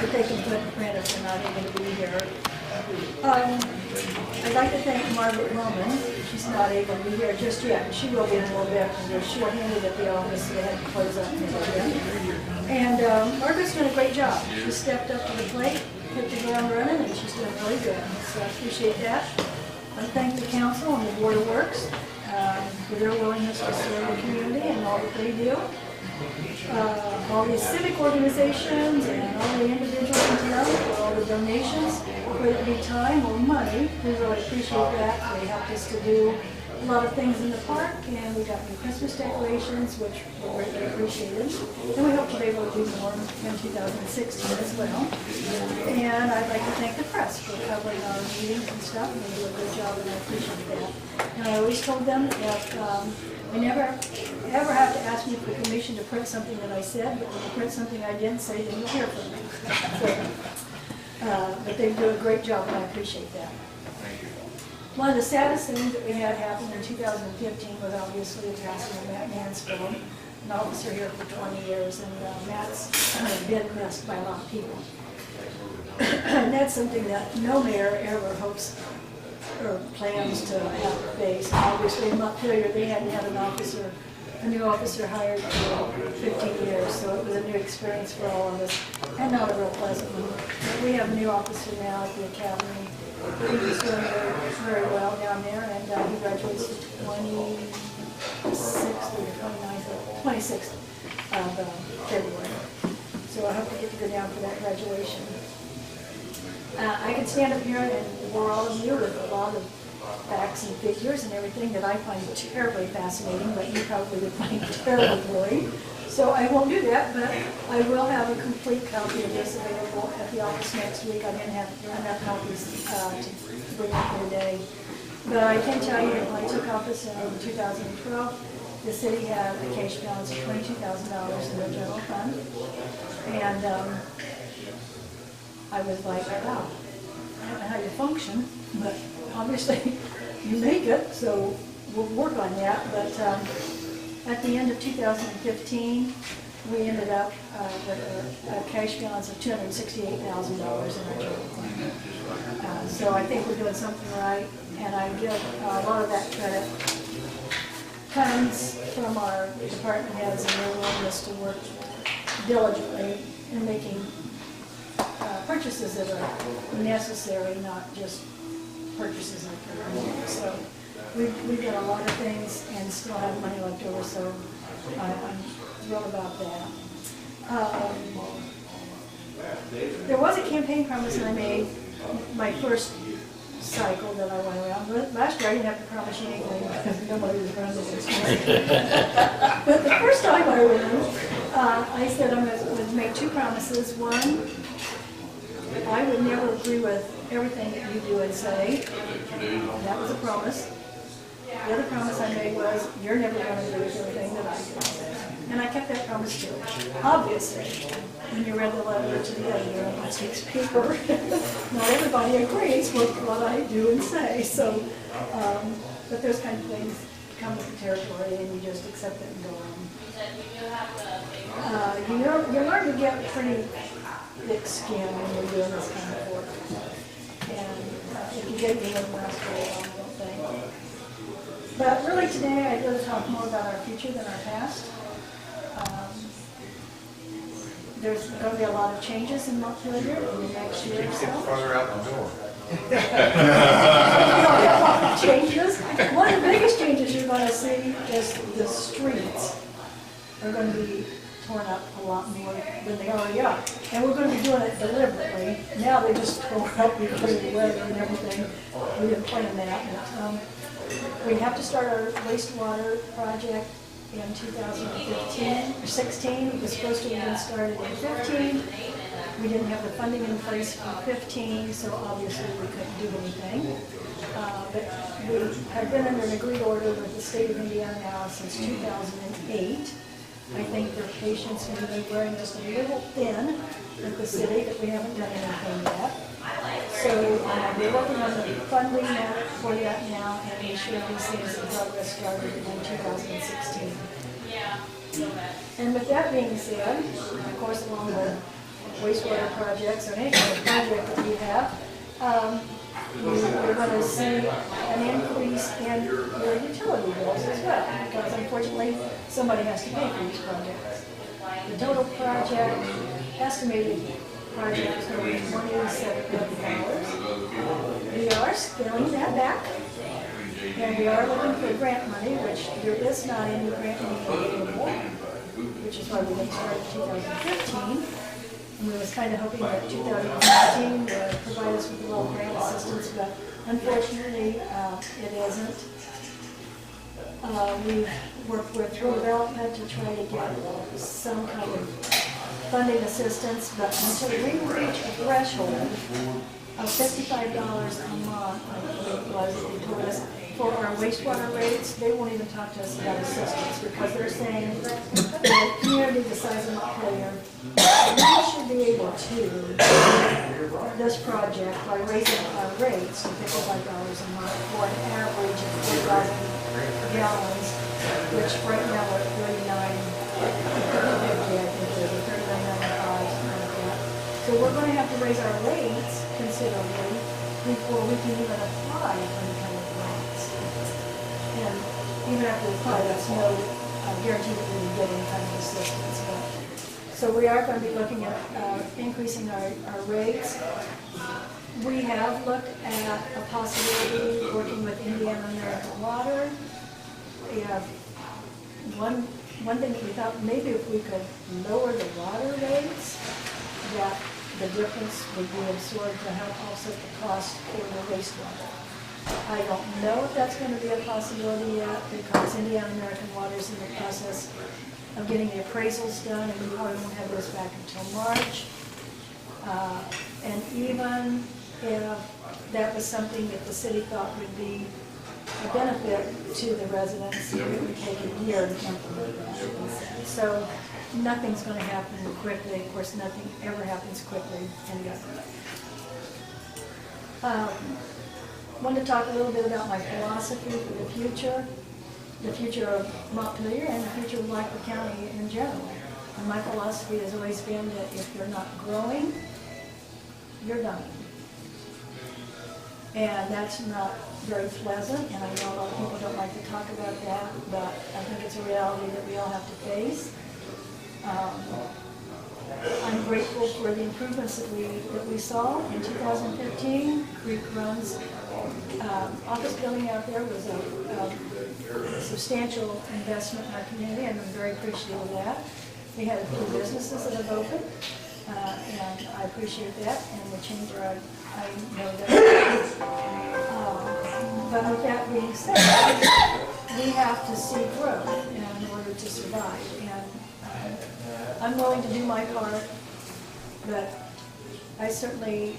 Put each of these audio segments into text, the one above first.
that they can put in print if they're not able to be here. I'd like to thank Margaret Roman. She's not able to be here just yet. She will be in a little bit because they're short-handed at the office, so they had to close up a little bit. And Margaret's doing a great job. She stepped up to the plate, hit the ground running, and she's doing really good. So I appreciate that. I thank the council and the Board of Works for their willingness to serve the community and all that they do. All the civic organizations and all the individuals in town for all the donations, whether it be time or money. We really appreciate that. They helped us to do a lot of things in the park, and we got new Christmas decorations, which were greatly appreciated. And we hope to be able to do more in 2016 as well. And I'd like to thank the press for covering our meetings and stuff, and they do a good job, and I appreciate that. And I always told them that they never ever have to ask me for permission to print something that I said, but when you print something I didn't say, then you'll hear from me. But they do a great job, and I appreciate that. One of the saddest things that we had happen in 2015 was obviously the passing of Matt Mansfield, an officer here for 20 years, and Matt's been missed by a lot of people. And that's something that no mayor ever hopes or plans to have to face. Obviously in Montpelier they hadn't had a new officer hired for 15 years, so it was a new experience for all of us, and not a real pleasant one. But we have a new officer now at the academy. He's doing very well down there, and he graduates the 26th or 29th or 26th of February. So I hope to get to go down for that graduation. I can stand up here and bore all of you with a lot of facts and figures and everything that I find terribly fascinating, but you probably would find terribly boring. So I won't do that, but I will have a complete copy of this available at the office next week. I didn't have enough copies to bring up here today. But I can tell you that when I took office in 2012, the city had a cash balance of $22,000 in their general fund. And I was like, wow, I don't know how you function, but obviously you make it, so we'll work on that. But at the end of 2015, we ended up with a cash balance of $268,000 in our general fund. So I think we're doing something right, and I give a lot of that credit comes from our department heads and their willingness to work diligently in making purchases that are necessary, not just purchases like that. So we've done a lot of things and still have money left over, so I'm thrilled about that. There was a campaign promise I made my first cycle that I went around. Last year I didn't have to promise you anything because nobody was running this time. But the first time I ran, I said I'm going to make two promises. One, I would never agree with everything that you do and say. That was a promise. The other promise I made was, you're never going to agree with everything that I do. And I kept that promise too. Obviously, when you read the letter to the editor on last week's paper, not everybody agrees with what I do and say. So, but those kind of things come with the territory, and you just accept it and go on. You learn to get pretty thick skin when you're doing this kind of work. And if you get, you wouldn't last very long, I don't think. But really today I'd like to talk more about our future than our past. There's going to be a lot of changes in Montpelier in the next year or so. Farther out the door. Changes. One of the biggest changes you're going to see is the streets are going to be torn up a lot more than they already are. And we're going to be doing it deliberately. Now they just tore up because of the weather and everything. We didn't plan that. But, we have to start our wastewater project in 2015 or 16. It was supposed to have been started in 15. We didn't have the funding in place for 15, so obviously we couldn't do anything. But we have been under an agreed order with the state of Indiana now since 2008. I think their patience has been wearing us a little thin with the city, that we haven't done anything yet. So we're working on the funding for that now, and we should be seeing some progress started in 2016. And with that being said, of course, along with wastewater projects or any kind of project that we have, we're going to see an increase in your utility bills as well, because unfortunately, somebody has to pay for these projects. The total project, estimated project is going to be $27 million. We are scaling that back, and we are looking for grant money, which there is not any grant money available, which is why we didn't start in 2015. And we was kind of hoping that 2015 would provide us with a little grant assistance, but unfortunately, it isn't. We've worked with Rural Development to try to get some kind of funding assistance, but until we reach a threshold of $55 a month, I believe it was, they told us, for our wastewater rates, they won't even talk to us about assistance, because they're saying that the community the size of Montpelier, we should be able to this project by raising our rates to $55 a month for an average of 4,000 gallons, which right now we're at 39.50, I think it is, or 39.95, something like that. So we're going to have to raise our rates considerably before we can even apply for any kind of grants. And even after we apply, that's no guarantee that we will get any kind of assistance. So we are going to be looking at increasing our rates. We have looked at a possibility of working with Indiana American Water. We have one thing that we thought, maybe if we could lower the water rates, that the difference would be absorbed to help offset the cost for the wastewater. I don't know if that's going to be a possibility yet, because Indiana American Water is in the process of getting the appraisals done, and we probably won't have those back until March. And even if that was something that the city thought would be a benefit to the residents, it would take a year to implement that. So nothing's going to happen quickly. Of course, nothing ever happens quickly in government. I want to talk a little bit about my philosophy for the future of Montpelier and the future of Blackfoot County in general. And my philosophy has always been that if you're not growing, you're dying. And that's not very pleasant, and I know a lot of people don't like to talk about that, but I think it's a reality that we all have to face. I'm grateful for the improvements that we saw in 2015. Creek Run's office building out there was a substantial investment in our community, and I'm very appreciative of that. We had a few businesses that have opened, and I appreciate that, and the changer, I know that. But with that being said, we have to see growth in order to survive. And I'm willing to do my part, but I certainly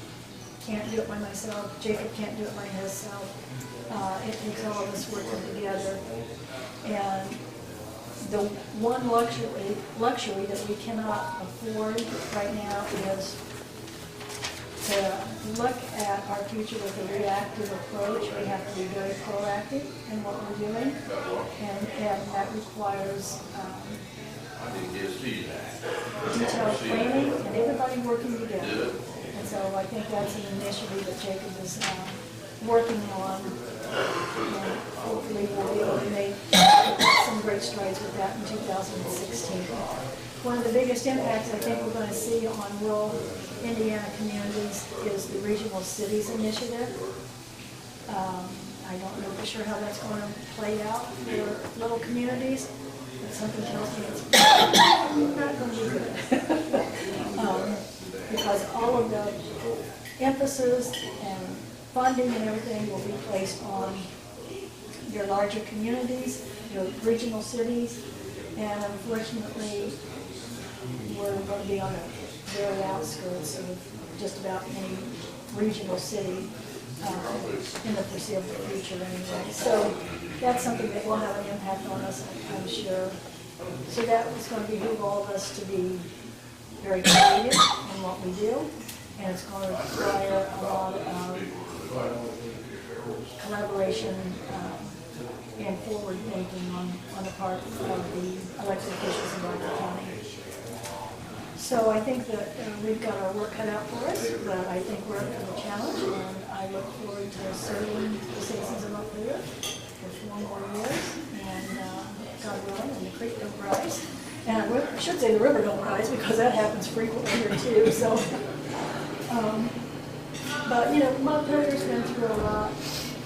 can't do it by myself. Jacob can't do it by himself. It takes all of us working together. And the one luxury that we cannot afford right now is to look at our future with a reactive approach. We have to be very proactive in what we're doing, and that requires detailed planning and everybody working together. And so I think that's an initiative that Jacob is working on, and hopefully we'll be able to make some great strides with that in 2016. One of the biggest impacts I think we're going to see on rural Indiana communities is the Regional Cities Initiative. I don't know for sure how that's going to play out for little communities, but something tells me it's not going to be good. Because all of the emphasis and funding and everything will be placed on your larger communities, your regional cities, and unfortunately, we're going to be on the very outskirts of just about any regional city in the foreseeable future anyway. So that's something that will have an impact on us, I'm sure. So that was going to behoove all of us to be very creative in what we do, and it's going to require a lot of collaboration and forward thinking on the part of the elected officials in Blackfoot County. So I think that we've got our work cut out for us, but I think we're up to the challenge, and I look forward to serving the citizens of Montpelier for 4 more years, and God willing, and the creek don't rise. And I should say the river don't rise, because that happens frequently here too, so. But, you know, Montpelier's been through a lot.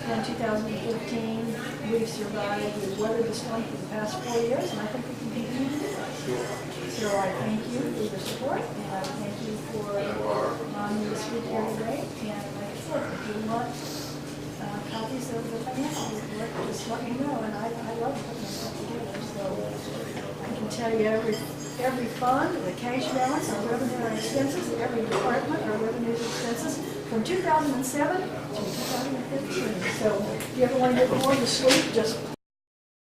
In 2015, we've survived, we've weathered the storm for the past 4 years, and I think we can continue to do that. So I thank you for your support, and I thank you for allowing me to speak here today. And like I said, if you want copies of the financial report, just let me know. And I love putting this stuff together. So I can tell you every fund, the cash balance, our revenue and expenses, every department, our revenues and expenses from 2007 to 2015. So if you ever want to get more to sleep, just